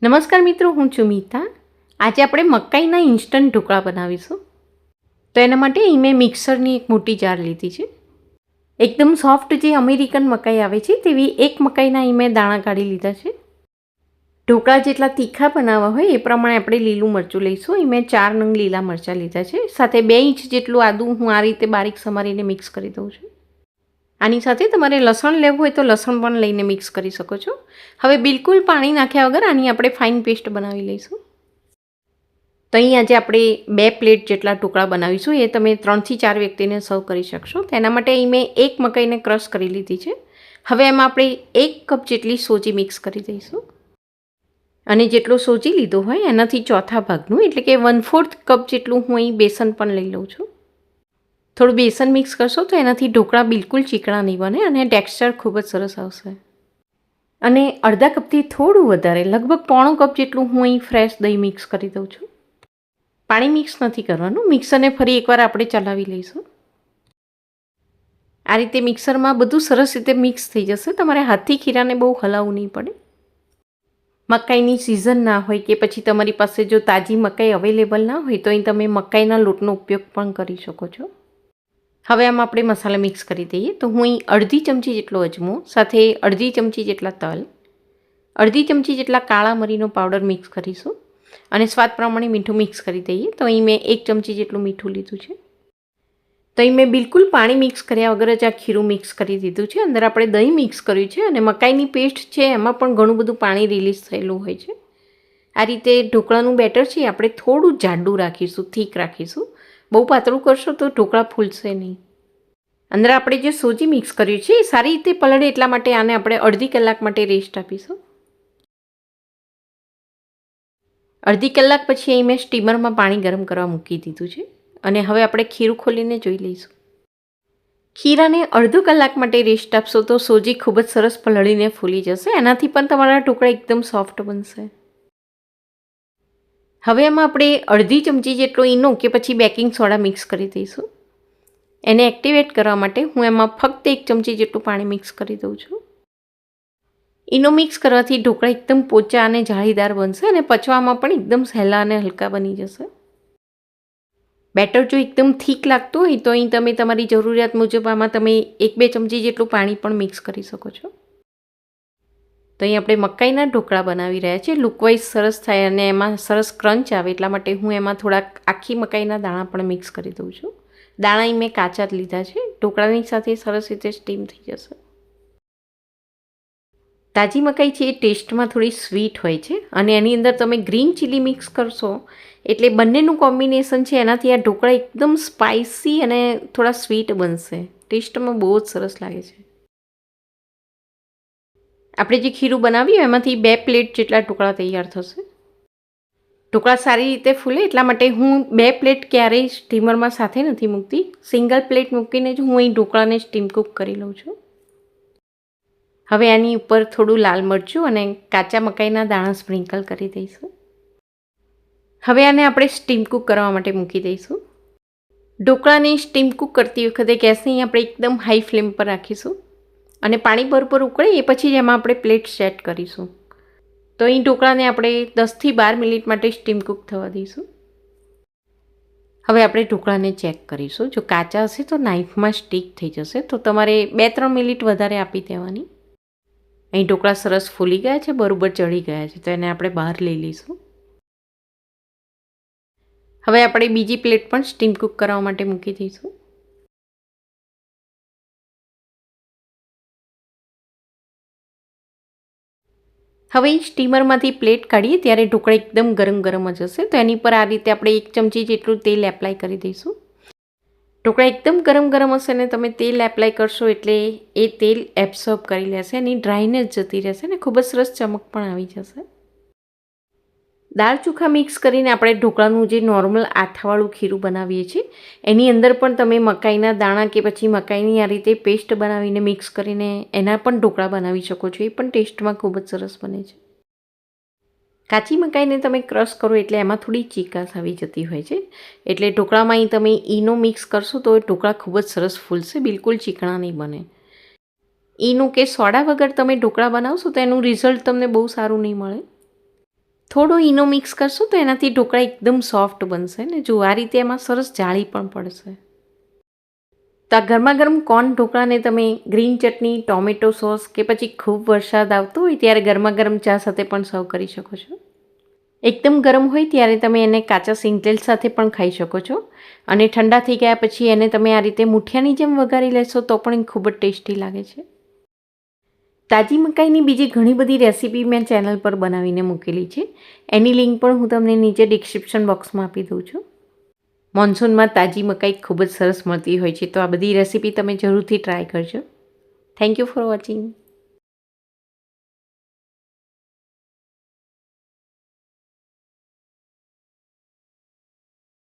નમસ્કાર મિત્રો, હું છું મીતા. આજે આપણે મકાઈના ઇન્સ્ટન્ટ ઢોકળા બનાવીશું. તો એના માટે અહીં મેં મિક્સરની એક મોટી જાર લીધી છે. એકદમ સોફ્ટ જે અમેરિકન મકાઈ આવે છે તેવી એક મકાઈના અહીં મેં દાણા કાઢી લીધા છે. ઢોકળા જેટલા તીખા બનાવવા હોય એ પ્રમાણે આપણે લીલું મરચું લઈશું. અહીં મેં 4 નંગ લીલા મરચાં લીધા છે. સાથે 2 ઇંચ જેટલું આદું હું આ રીતે બારીક સમારીને મિક્સ કરી દઉં છું. આની સાથે તમારે લસણ લેવું હોય તો લસણ પણ લઈને મિક્સ કરી શકો છો. હવે બિલકુલ પાણી નાખ્યા વગર આની આપણે ફાઇન પેસ્ટ બનાવી લઈશું. તો અહીં આજે આપણે 2 પ્લેટ જેટલા ઢોકળા બનાવીશું. એ તમે 3 થી 4 વ્યક્તિને સર્વ કરી શકશો. તેના માટે અહીં મેં એક મકાઈને ક્રશ કરી લીધી છે. હવે એમાં આપણે 1 કપ જેટલી સોજી મિક્સ કરી દઈશું. અને જેટલો સોજી લીધો હોય એનાથી ચોથા ભાગનું એટલે કે 1/4 કપ જેટલું હું અહીં બેસન પણ લઈ લઉં છું. થોડું બેસન મિક્સ કરશો તો એનાથી ઢોકળા બિલકુલ ચીકણા નહીં બને અને ટેક્સચર ખૂબ જ સરસ આવશે. અને અડધા કપથી થોડું વધારે લગભગ 1/4 કપ જેટલું હું અહીં ફ્રેશ દહીં મિક્સ કરી દઉં છું. પાણી મિક્સ નથી કરવાનું. મિક્સરને ફરી એકવાર આપણે ચલાવી લઈશું. આ રીતે મિક્સરમાં બધું સરસ રીતે મિક્સ થઈ જશે. તમારે હાથથી ખીરાને બહુ હલાવવું નહીં પડે. મકાઈની સિઝન ના હોય કે પછી તમારી પાસે જો તાજી મકાઈ અવેલેબલ ના હોય તો અહીં તમે મકાઈના લોટનો ઉપયોગ પણ કરી શકો છો. હવે આમાં આપણે મસાલા મિક્સ કરી દઈએ. તો હું અહીં અડધી ચમચી જેટલો અજમો, સાથે અડધી ચમચી જેટલા તલ, અડધી ચમચી જેટલા કાળા મરીનો પાવડર મિક્સ કરીશું અને સ્વાદ પ્રમાણે મીઠું મિક્સ કરી દઈએ. તો અહીં મેં 1 ચમચી જેટલું મીઠું લીધું છે. તો અહીં મેં બિલકુલ પાણી મિક્સ કર્યા વગર જ આ ખીરું મિક્સ કરી દીધું છે. અંદર આપણે દહીં મિક્સ કર્યું છે અને મકાઈની પેસ્ટ છે એમાં પણ ઘણું બધું પાણી રિલીઝ થયેલું હોય છે. આ રીતે ઢોકળાનું બેટર છે આપણે થોડું જાડું રાખીશું, થીક રાખીશું. બહુ પાતળું કરશો તો ઢોકળા ફૂલશે નહીં. અંદર આપણે જે સોજી મિક્સ કર્યું છે એ સારી રીતે પલળે એટલા માટે આને આપણે અડધી કલાક માટે રેસ્ટ આપીશું. અડધી કલાક પછી અહીં મેં સ્ટીમરમાં પાણી ગરમ કરવા મૂકી દીધું છે અને હવે આપણે ખીરું ખોલીને જોઈ લઈશું. ખીરાને અડધો કલાક માટે રેસ્ટ આપશો તો સોજી ખૂબ જ સરસ પલળીને ફૂલી જશે. એનાથી પણ તમારા ઢોકળા એકદમ સોફ્ટ બનશે. હવે એમાં આપણે અડધી ચમચી જેટલો ઈનો કે પછી બેકિંગ સોડા મિક્સ કરી દઈશું. એને એક્ટિવેટ કરવા માટે હું એમાં ફક્ત 1 ચમચી જેટલું પાણી મિક્સ કરી દઉં છું. ઈનો મિક્સ કરવાથી ઢોકળા એકદમ પોચા અને જાળીદાર બનશે અને પચવામાં પણ એકદમ સહેલા અને હલકા બની જશે. બેટર જો એકદમ થીક લાગતું હોય તો અહીં તમે તમારી જરૂરિયાત મુજબ આમાં તમે 1-2 ચમચી જેટલું પાણી પણ મિક્સ કરી શકો છો. તો અહીં આપણે મકાઈના ઢોકળા બનાવી રહ્યા છીએ. લુકવાઇઝ સરસ થાય અને એમાં સરસ ક્રંચ આવે એટલા માટે હું એમાં થોડાક આખી મકાઈના દાણા પણ મિક્સ કરી દઉં છું. દાણા અહીં મેં કાચા જ લીધા છે. ઢોકળાની સાથે સરસ રીતે સ્ટીમ થઈ જશે. તાજી મકાઈ છે એ ટેસ્ટમાં થોડી સ્વીટ હોય છે અને એની અંદર તમે ગ્રીન ચીલી મિક્સ કરશો એટલે બંનેનું કોમ્બિનેશન છે એનાથી આ ઢોકળા એકદમ સ્પાઇસી અને થોડા સ્વીટ બનશે. ટેસ્ટમાં બહુ જ સરસ લાગે છે. આપણે જે ખીરું બનાવ્યું એમાંથી 2 પ્લેટ જેટલા ઢોકળા તૈયાર થશે. ઢોકળા સારી રીતે ફૂલે એટલા માટે હું 2 પ્લેટ ક્યારેય સ્ટીમરમાં સાથે નથી મૂકતી. સિંગલ પ્લેટ મૂકીને જ હું અહીં ઢોકળાને સ્ટીમ કુક કરી લઉં છું. હવે આની ઉપર થોડું લાલ મરચું અને કાચા મકાઈના દાણા સ્પ્રિંકલ કરી દઈશું. હવે આને આપણે સ્ટીમ કુક કરવા માટે મૂકી દઈશું. ઢોકળાને સ્ટીમ કુક કરતી વખતે ગેસને આપણે એકદમ હાઈ ફ્લેમ પર રાખીશું અને પાણી બરોબર ઉકળે એ પછી જ એમાં આપણે પ્લેટ સેટ કરીશું. તો અહીં ઢોકળાને આપણે 10 થી 12 મિનિટ માટે સ્ટીમ કુક થવા દઈશું. હવે આપણે ઢોકળાને ચેક કરીશું. જો કાચા હશે તો નાઇફમાં સ્ટીક થઈ જશે, તો તમારે 2-3 મિનિટ વધારે આપી દેવાની. અહીં ઢોકળા સરસ ફૂલી ગયા છે, બરોબર ચડી ગયા છે, તો એને આપણે બહાર લઈ લઈશું. હવે આપણે બીજી પ્લેટ પણ સ્ટીમ કુક કરવા માટે મૂકી દઈશું. હવે સ્ટીમરમાંથી પ્લેટ કાઢીએ ત્યારે ઢોકળા એકદમ ગરમ ગરમ જ હશે. તો એની પર આ રીતે આપણે 1 ચમચી જેટલું તેલ એપ્લાય કરી દઈશું. ઢોકળા એકદમ ગરમ ગરમ હશે ને તમે તેલ એપ્લાય કરશો એટલે એ તેલ એબ્સોર્બ કરી લેશે, એની ડ્રાયનેસ જતી રહેશે ને ખૂબ જ સરસ ચમક પણ આવી જશે. દાળ ચોખા મિક્સ કરીને આપણે ઢોકળાનું જે નોર્મલ આથાવાળું ખીરું બનાવીએ છીએ એની અંદર પણ તમે મકાઈના દાણા કે પછી મકાઈની આ રીતે પેસ્ટ બનાવીને મિક્સ કરીને એના પણ ઢોકળા બનાવી શકો છો. એ પણ ટેસ્ટમાં ખૂબ જ સરસ બને છે. કાચી મકાઈને તમે ક્રશ કરો એટલે એમાં થોડી ચીકાશ આવી જતી હોય છે. એટલે ઢોકળામાં અહીં તમે ઈનો મિક્સ કરશો તો ઢોકળા ખૂબ જ સરસ ફૂલશે, બિલકુલ ચીકણા નહીં બને. ઈનો કે સોડા વગર તમે ઢોકળા બનાવશો તો એનું રિઝલ્ટ તમને બહુ સારું નહીં મળે. થોડો ઈનો મિક્સ કરશું તો એનાથી ઢોકળા એકદમ સોફ્ટ બનશે ને જો આ રીતે એમાં સરસ જાળી પણ પડશે. તો આ ગરમા ગરમ કોર્ન ઢોકળાને તમે ગ્રીન ચટણી, ટોમેટો સોસ કે પછી ખૂબ વરસાદ આવતો હોય ત્યારે ગરમા ગરમ ચા સાથે પણ સર્વ કરી શકો છો. એકદમ ગરમ હોય ત્યારે તમે એને કાચા સિંગતેલ સાથે પણ ખાઈ શકો છો અને ઠંડા થઈ ગયા પછી એને તમે આ રીતે મુઠિયાની જેમ વઘારી લેશો તો પણ ખૂબ જ ટેસ્ટી લાગે છે. તાજી મકાઈની બીજી ઘણી બધી રેસીપી મેં ચેનલ પર બનાવીને મૂકેલી છે. એની લિંક પણ હું તમને નીચે ડિસ્ક્રિપ્શન બોક્સમાં આપી દઉં છું. મોન્સૂનમાં તાજી મકાઈ ખૂબ જ સરસ મળતી હોય છે તો આ બધી રેસીપી તમે જરૂરથી ટ્રાય કરજો. Thank you for watching.